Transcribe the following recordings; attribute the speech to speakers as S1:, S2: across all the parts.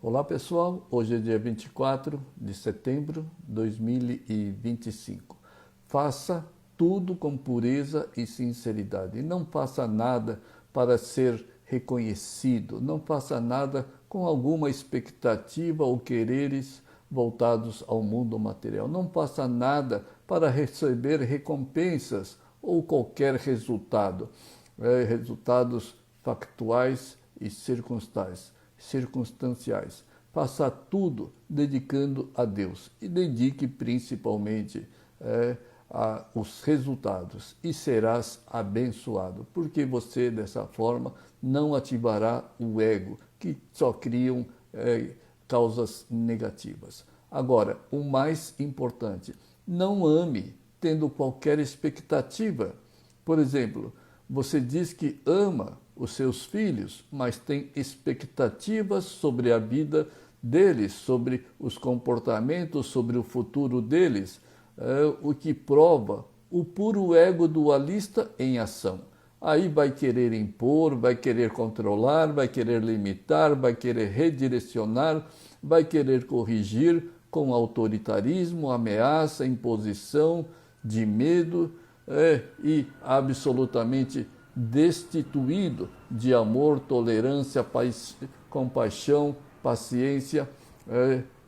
S1: Olá pessoal, hoje é dia 24 de setembro de 2025. Faça tudo com pureza e sinceridade. Não faça nada para ser reconhecido, não faça nada com alguma expectativa ou quereres voltados ao mundo material. Não faça nada para receber recompensas ou qualquer resultado, resultados factuais e circunstanciais. Faça tudo dedicando a Deus e dedique principalmente os resultados e serás abençoado, porque você dessa forma não ativará o ego, que só criam causas negativas. Agora, o mais importante, não ame tendo qualquer expectativa. Por exemplo, você diz que ama os seus filhos, mas tem expectativas sobre a vida deles, sobre os comportamentos, sobre o futuro deles, o que prova o puro ego dualista em ação. Aí vai querer impor, vai querer controlar, vai querer limitar, vai querer redirecionar, vai querer corrigir com autoritarismo, ameaça, imposição, de medo e absolutamente destituído de amor, tolerância, compaixão, paciência,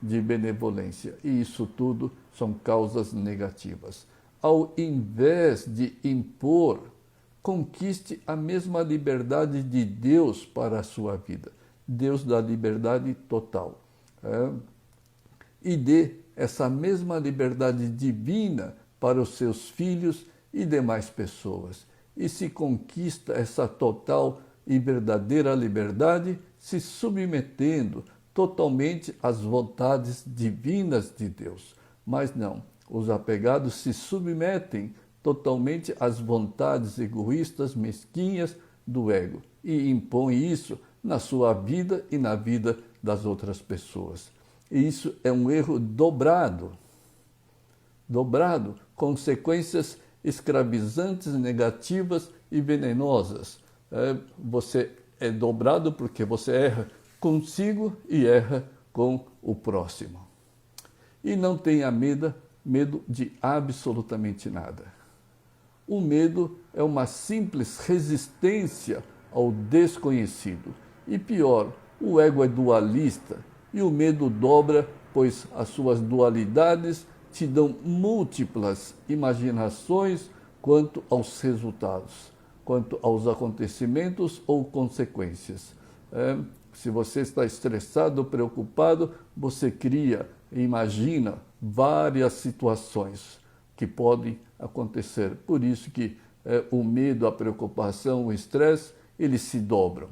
S1: de benevolência. E isso tudo são causas negativas. Ao invés de impor, conquiste a mesma liberdade de Deus para a sua vida. Deus dá liberdade total. E dê essa mesma liberdade divina para os seus filhos e demais pessoas. E se conquista essa total e verdadeira liberdade se submetendo totalmente às vontades divinas de Deus. Mas não, os apegados se submetem totalmente às vontades egoístas, mesquinhas do ego e impõem isso na sua vida e na vida das outras pessoas. E isso é um erro dobrado, consequências escravizantes, negativas e venenosas. Você é dobrado porque você erra consigo e erra com o próximo. E não tenha medo de absolutamente nada. O medo é uma simples resistência ao desconhecido. E pior, o ego é dualista e o medo dobra, pois as suas dualidades te dão múltiplas imaginações quanto aos resultados, quanto aos acontecimentos ou consequências. Se você está estressado, preocupado, você cria e imagina várias situações que podem acontecer. Por isso que o medo, a preocupação, o estresse, eles se dobram.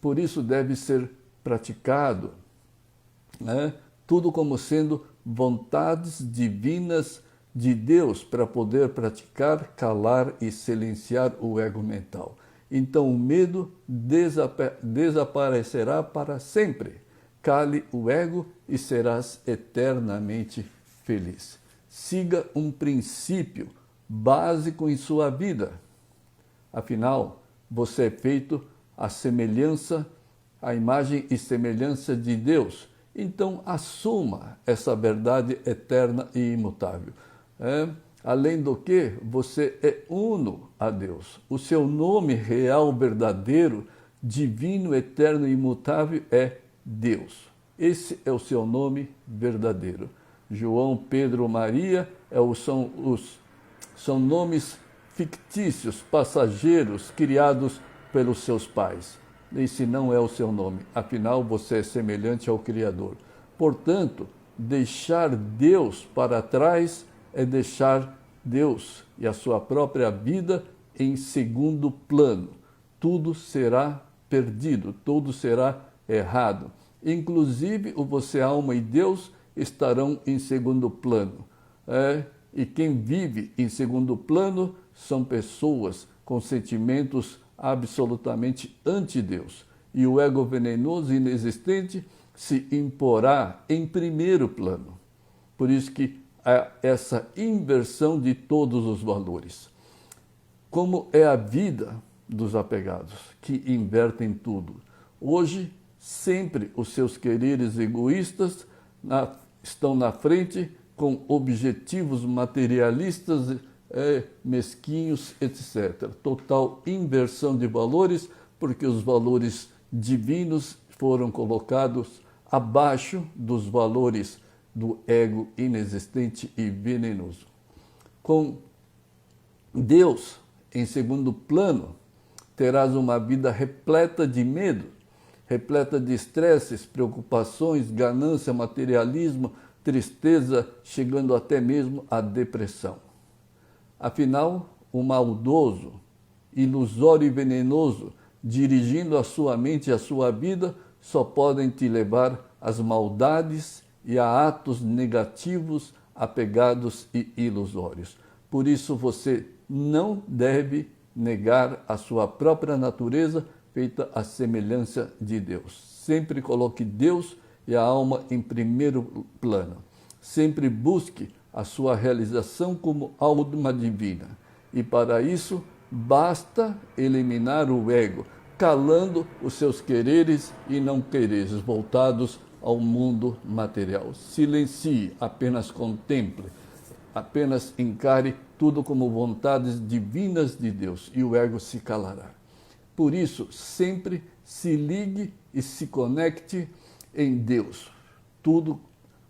S1: Por isso deve ser praticado, tudo como sendo vontades divinas de Deus para poder praticar, calar e silenciar o ego mental. Então o medo desaparecerá para sempre. Cale o ego e serás eternamente feliz. Siga um princípio básico em sua vida. Afinal, você é feito à semelhança, à imagem e semelhança de Deus. Então, assuma essa verdade eterna e imutável. Além do que, você é uno a Deus. O seu nome real, verdadeiro, divino, eterno e imutável é Deus. Esse é o seu nome verdadeiro. João, Pedro, Maria são nomes fictícios, passageiros, criados pelos seus pais. Esse não é o seu nome, afinal você é semelhante ao Criador. Portanto, deixar Deus para trás é deixar Deus e a sua própria vida em segundo plano. Tudo será perdido, tudo será errado. Inclusive, o você, alma e Deus estarão em segundo plano. E quem vive em segundo plano são pessoas com sentimentos absolutamente anti-Deus. E o ego venenoso e inexistente se imporá em primeiro plano. Por isso que há essa inversão de todos os valores. Como é a vida dos apegados, que invertem tudo. Hoje Sempre os seus quereres egoístas estão na frente com objetivos materialistas, mesquinhos, etc. Total inversão de valores, porque os valores divinos foram colocados abaixo dos valores do ego inexistente e venenoso. Com Deus em segundo plano, terás uma vida repleta de medo, repleta de estresses, preocupações, ganância, materialismo, tristeza, chegando até mesmo à depressão. Afinal, o maldoso, ilusório e venenoso, dirigindo a sua mente e a sua vida, só podem te levar às maldades e a atos negativos, apegados e ilusórios. Por isso você não deve negar a sua própria natureza, feita à semelhança de Deus. Sempre coloque Deus e a alma em primeiro plano. Sempre busque a sua realização como alma divina. E para isso, basta eliminar o ego, calando os seus quereres e não quereres voltados ao mundo material. Silencie, apenas contemple, apenas encare tudo como vontades divinas de Deus e o ego se calará. Por isso, sempre se ligue e se conecte em Deus.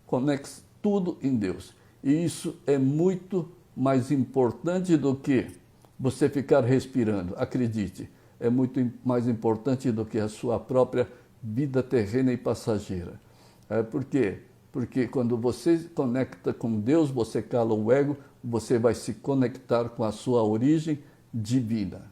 S1: Conecte tudo em Deus. E isso é muito mais importante do que você ficar respirando. Acredite, é muito mais importante do que a sua própria vida terrena e passageira. Por quê? Porque quando você se conecta com Deus, você cala o ego, você vai se conectar com a sua origem divina.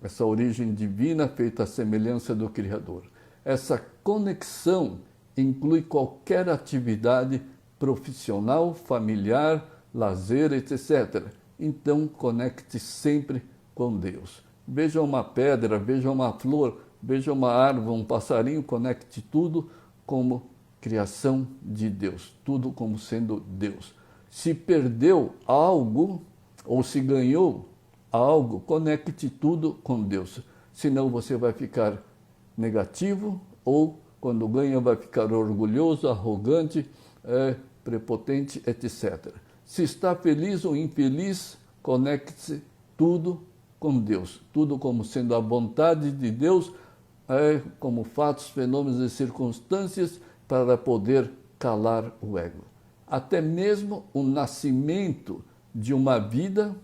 S1: Essa origem divina feita à semelhança do Criador. Essa conexão inclui qualquer atividade profissional, familiar, lazer, etc. Então, conecte sempre com Deus. Veja uma pedra, veja uma flor, veja uma árvore, um passarinho, conecte tudo como criação de Deus, tudo como sendo Deus. Se perdeu algo ou se ganhou algo, conecte tudo com Deus. Senão você vai ficar negativo ou, quando ganha, vai ficar orgulhoso, arrogante, prepotente, etc. Se está feliz ou infeliz, conecte-se tudo com Deus. Tudo como sendo a vontade de Deus, como fatos, fenômenos e circunstâncias, para poder calar o ego. Até mesmo o nascimento de uma vida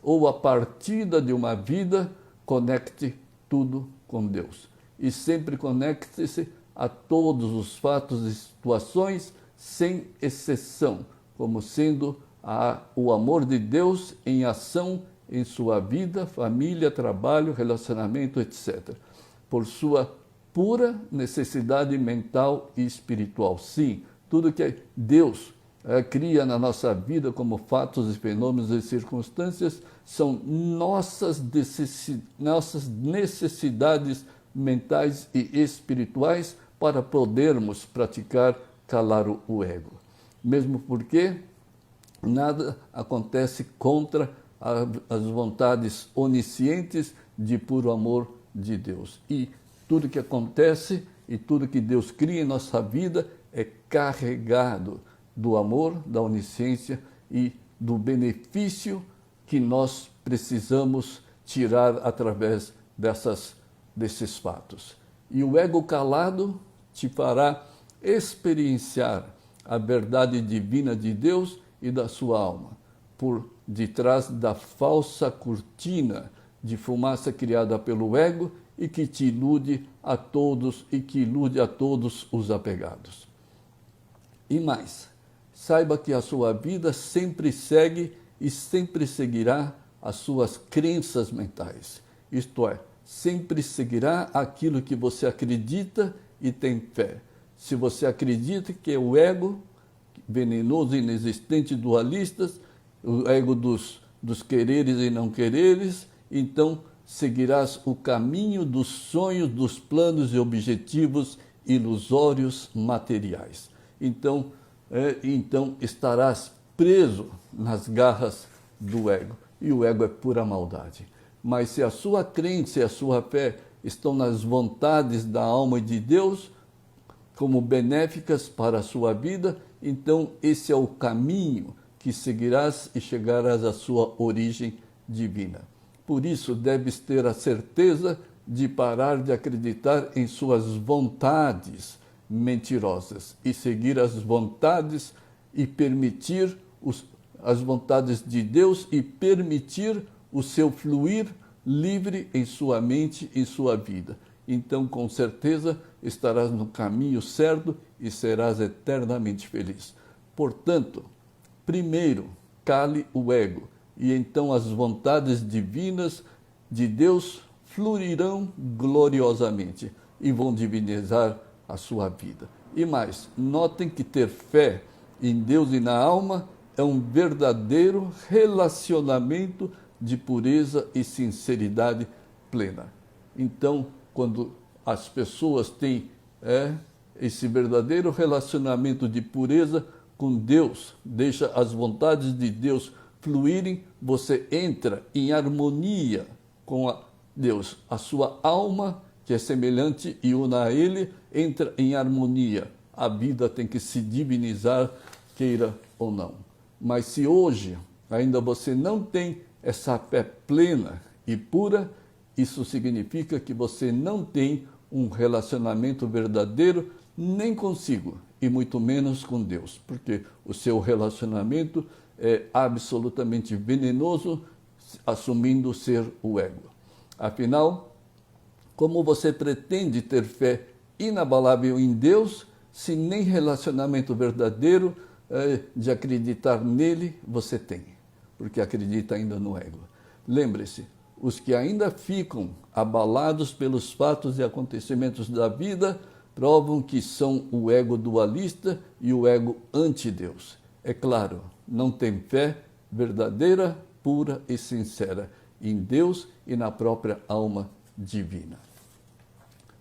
S1: ou a partida de uma vida, conecte tudo com Deus. E sempre conecte-se a todos os fatos e situações, sem exceção, como sendo o amor de Deus em ação em sua vida, família, trabalho, relacionamento, etc. Por sua pura necessidade mental e espiritual. Sim, tudo que Deus cria na nossa vida como fatos e fenômenos e circunstâncias são nossas necessidades mentais e espirituais para podermos praticar calar o ego. Mesmo porque nada acontece contra as vontades oniscientes de puro amor de Deus. E tudo que acontece e tudo que Deus cria em nossa vida é carregado do amor, da onisciência e do benefício que nós precisamos tirar através desses fatos. E o ego calado te fará experienciar a verdade divina de Deus e da sua alma, por detrás da falsa cortina de fumaça criada pelo ego e que te ilude a todos e que ilude a todos os apegados. E mais, saiba que a sua vida sempre segue e sempre seguirá as suas crenças mentais. Isto é, sempre seguirá aquilo que você acredita e tem fé. Se você acredita que é o ego venenoso, inexistente, dualistas, o ego dos quereres e não quereres, então seguirás o caminho dos sonhos, dos planos e objetivos ilusórios materiais. Então estarás preso nas garras do ego. E o ego é pura maldade. Mas se a sua crença e a sua fé estão nas vontades da alma de Deus, como benéficas para a sua vida, então esse é o caminho que seguirás e chegarás à sua origem divina. Por isso, deves ter a certeza de parar de acreditar em suas vontades mentirosas e seguir as vontades e permitir as vontades de Deus e permitir o seu fluir livre em sua mente e sua vida. Então, com certeza, estarás no caminho certo e serás eternamente feliz. Portanto, primeiro, cale o ego, e então as vontades divinas de Deus fluirão gloriosamente e vão divinizar a sua vida. E mais, notem que ter fé em Deus e na alma é um verdadeiro relacionamento de pureza e sinceridade plena. Então, quando as pessoas têm esse verdadeiro relacionamento de pureza com Deus, deixa as vontades de Deus fluírem, você entra em harmonia com Deus. A sua alma, que é semelhante e una a Ele, entra em harmonia. A vida tem que se divinizar, queira ou não. Mas se hoje ainda você não tem essa fé plena e pura, isso significa que você não tem um relacionamento verdadeiro nem consigo, e muito menos com Deus, porque o seu relacionamento é absolutamente venenoso, assumindo ser o ego. Afinal, como você pretende ter fé inabalável em Deus, se nem relacionamento verdadeiro de acreditar nele você tem, porque acredita ainda no ego. Lembre-se, os que ainda ficam abalados pelos fatos e acontecimentos da vida provam que são o ego dualista e o ego anti-Deus. É claro, não tem fé verdadeira, pura e sincera em Deus e na própria alma divina.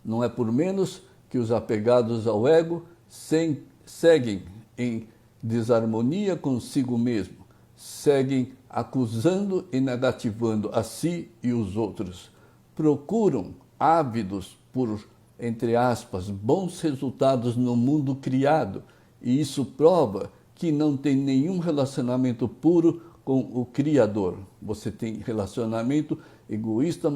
S1: Não é por menos que os apegados ao ego seguem em desarmonia consigo mesmo, seguem acusando e negativando a si e os outros. Procuram, ávidos por, entre aspas, bons resultados no mundo criado, e isso prova que não tem nenhum relacionamento puro com o Criador. Você tem relacionamento egoísta,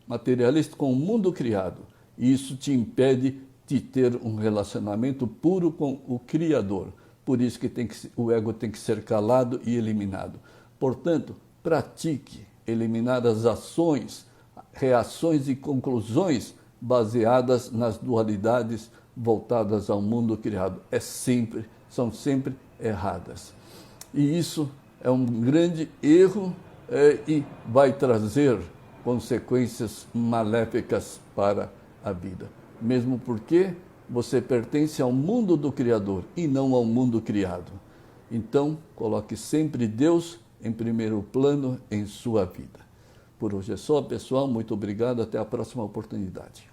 S1: materialista com o mundo criado, e isso te impede de ter um relacionamento puro com o Criador. Por isso que o ego tem que ser calado e eliminado. Portanto, pratique eliminar as ações, reações e conclusões baseadas nas dualidades voltadas ao mundo criado. São sempre erradas. E isso é um grande erro e vai trazer consequências maléficas para a vida. Mesmo porque você pertence ao mundo do Criador e não ao mundo criado. Então, coloque sempre Deus em primeiro plano em sua vida. Por hoje é só, pessoal. Muito obrigado. Até a próxima oportunidade.